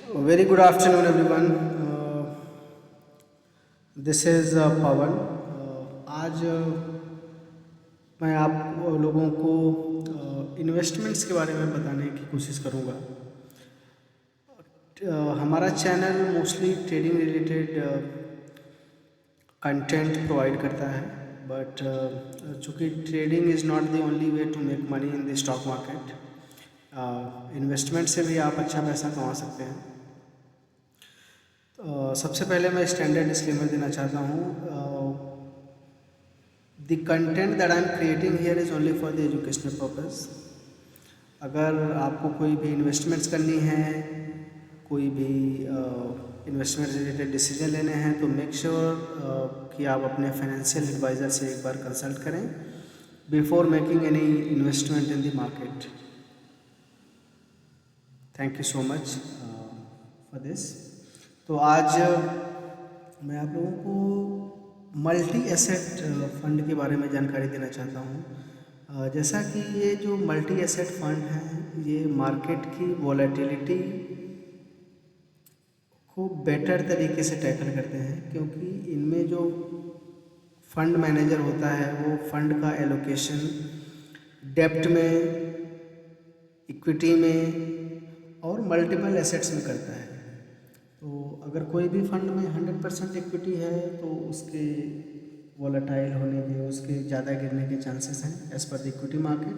Very good afternoon, everyone. This is Pawan. आज मैं आप लोगों को इन्वेस्टमेंट्स के बारे में बताने की कोशिश करूँगा। हमारा channel mostly trading related content provide करता है, बट चूँकि trading is not the only way to make money in the stock market, investment से भी आप अच्छा पैसा कमा सकते हैं। सबसे पहले मैं स्टैंडर्ड डिस्क्लेमर देना चाहता हूँ। The content that I am creating here is only for the educational purpose. अगर आपको कोई भी इन्वेस्टमेंट्स करनी है, कोई भी इन्वेस्टमेंट रिलेटेड डिसीजन लेने हैं, तो मेक श्योर कि आप अपने फाइनेंशियल एडवाइज़र से एक बार कंसल्ट करें before making any investment in the market. Thank you so much for this. तो आज मैं आप लोगों को मल्टी एसेट फंड के बारे में जानकारी देना चाहता हूँ। जैसा कि ये जो मल्टी एसेट फंड है, ये मार्केट की वॉलेटिलिटी को बेटर तरीके से टैकल करते हैं, क्योंकि इनमें जो फंड मैनेजर होता है वो फंड का एलोकेशन डेप्ट में, इक्विटी में और मल्टीपल एसेट्स में करता है। तो अगर कोई भी फंड में 100% इक्विटी है तो उसके वॉलेटाइल होने के, उसके ज़्यादा गिरने के चांसेस हैं as per the equity market.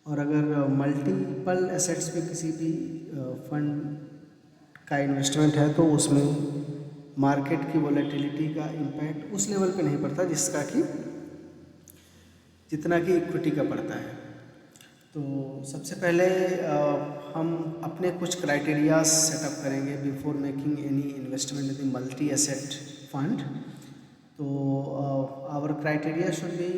और अगर मल्टीपल एसेट्स में किसी भी फंड का इन्वेस्टमेंट है तो उसमें मार्केट की वॉलेटिलिटी का इम्पैक्ट उस लेवल पे नहीं पड़ता जितना कि इक्विटी का पड़ता है। तो सबसे पहले हम अपने कुछ क्राइटेरियाज सेटअप करेंगे before making any investment in the multi asset fund. तो our criteria should be,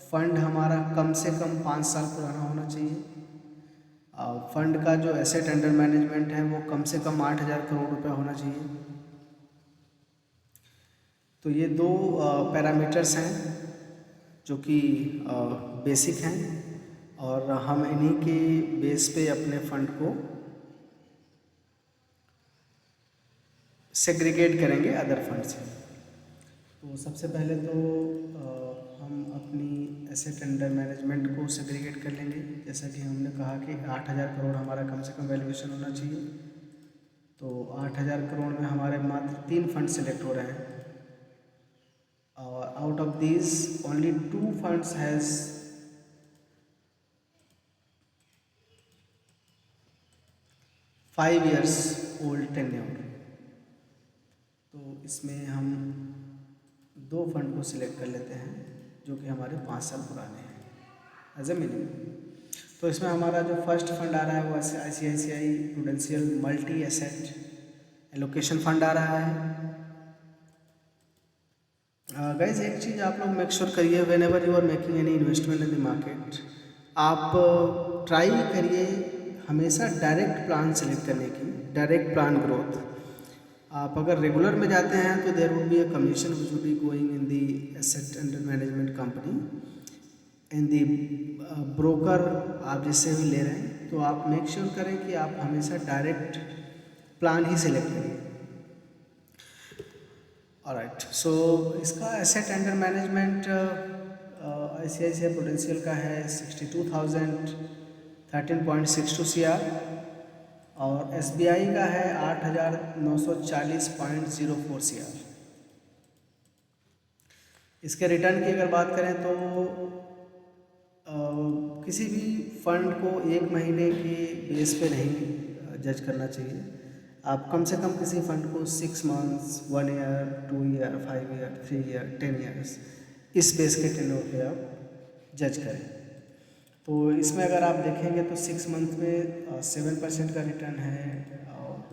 fund हमारा कम से कम 5 साल पुराना होना चाहिए। फंड का जो एसेट अंडर मैनेजमेंट है वो कम से कम 8,000 करोड़ रुपया होना चाहिए। तो ये दो पैरामीटर्स हैं जो कि बेसिक हैं, और हम इन्हीं के बेस पे अपने फंड को सेग्रीगेट करेंगे अदर फंड से। तो सबसे पहले तो हम अपनी एसेट अंडर मैनेजमेंट को सेग्रीगेट कर लेंगे। जैसा कि हमने कहा कि 8,000 करोड़ हमारा कम से कम वैल्यूएशन होना चाहिए। तो 8,000 करोड़ में हमारे मात्र 3 फंड सेलेक्ट हो रहे हैं, और out of these only 2 funds has 5 years old tenure. तो इसमें हम 2 फंड को सिलेक्ट कर लेते हैं जो कि हमारे 5 साल पुराने हैं एज ए मिनिमम। तो इसमें हमारा जो फर्स्ट फंड आ रहा है वो ICICI Prudential multi asset allocation fund आ रहा है। गाइज, एक चीज़ आप लोग मेक श्योर करिए, whenever you are making any investment in the market, आप ट्राई करिए हमेशा डायरेक्ट प्लान सेलेक्ट करने की, डायरेक्ट प्लान ग्रोथ। आप अगर रेगुलर में जाते हैं तो there would be a commission which would be going in the asset under management company, in the broker आप जिससे भी ले रहे हैं। तो आप मेक श्योर करें कि आप हमेशा डायरेक्ट प्लान ही सेलेक्ट करिए। ऑलराइट, सो इसका asset under management ICICI prudential का है 62,000 13.62 CR, और SBI का है 8,940.04 CR। इसके रिटर्न की अगर बात करें तो किसी भी फंड को 1 महीने के बेस पे नहीं जज करना चाहिए। आप कम से कम किसी फंड को 6 months, 1 year, 2 year, 5 year, 3 year, 10 years इस बेस के टेन्योर पे आप जज करें। तो इसमें अगर आप देखेंगे तो 6 मंथ में 7% का रिटर्न है, और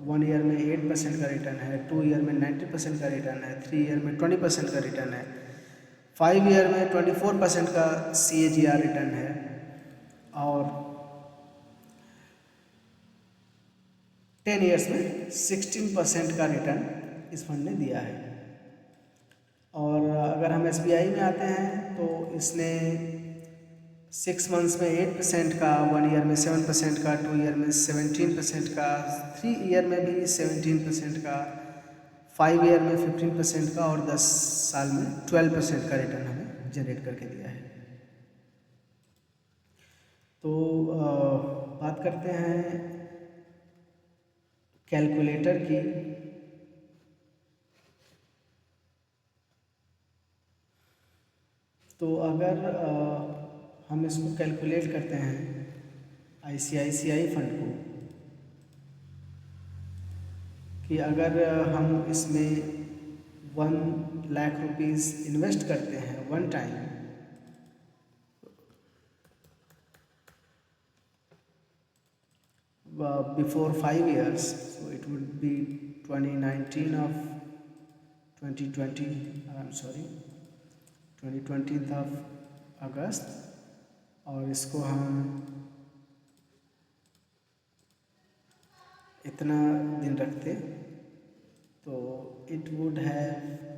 1 ईयर में 8% का रिटर्न है, 2 ईयर में 90% का रिटर्न है, 3 ईयर में 20% का रिटर्न है, 5 ईयर में 24% का CAGR रिटर्न है, और 10 ईयर्स में 16% का रिटर्न इस फंड ने दिया है। और अगर हम SBI में आते हैं तो इसने 6 मंथ्स में 8% का, 1 ईयर में 7% का, 2 ईयर में 17% का, 3 ईयर में भी 17% का, 5 ईयर में 15% का और 10 साल में 12% का रिटर्न हमें जनरेट करके दिया है। तो बात करते हैं कैलकुलेटर की। तो अगर हम इसको कैलकुलेट करते हैं आईसीआईसीआई फंड को, कि अगर हम इसमें 1 लाख रुपीस इन्वेस्ट करते हैं one time, before 5 years, so it would be 2019 of 2020, I'm sorry 2020 of अगस्त, और इसको हम इतना दिन रखते तो it would have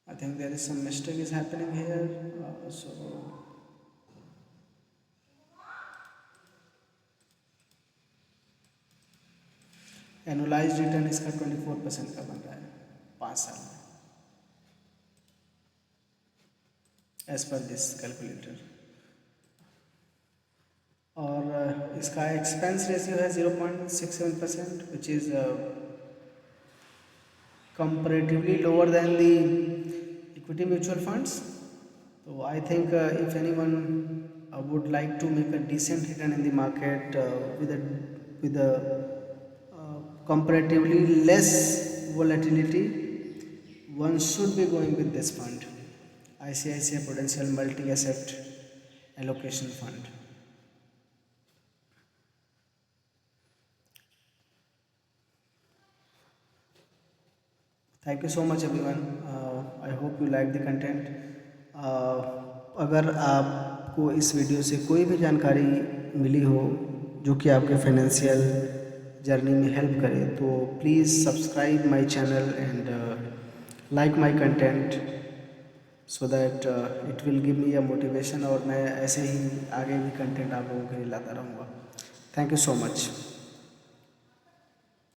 I think there is some mistake is happening here, so annualised return इसका 24% का बन रहा है 5 साल में, एज पर दिस कैलकुलेटर। और इसका एक्सपेंस रेशियो है 0.67%, which is comparatively lower than the equity mutual funds. So I think if anyone would like to make a decent return in the market with a comparatively less volatility, one should be going with this fund, ICICI Prudential Multi-Asset Allocation Fund. Thank you so much everyone, I hope you like the content. अगर आपको इस video से कोई भी जानकारी मिली हो जो कि आपके फाइनेंशियल जर्नी में हेल्प करे, तो please subscribe my channel and like my content, so that it will give me a motivation, और मैं ऐसे ही आगे भी कंटेंट आप लोगों के लिए लाता रहूँगा। Thank you so much.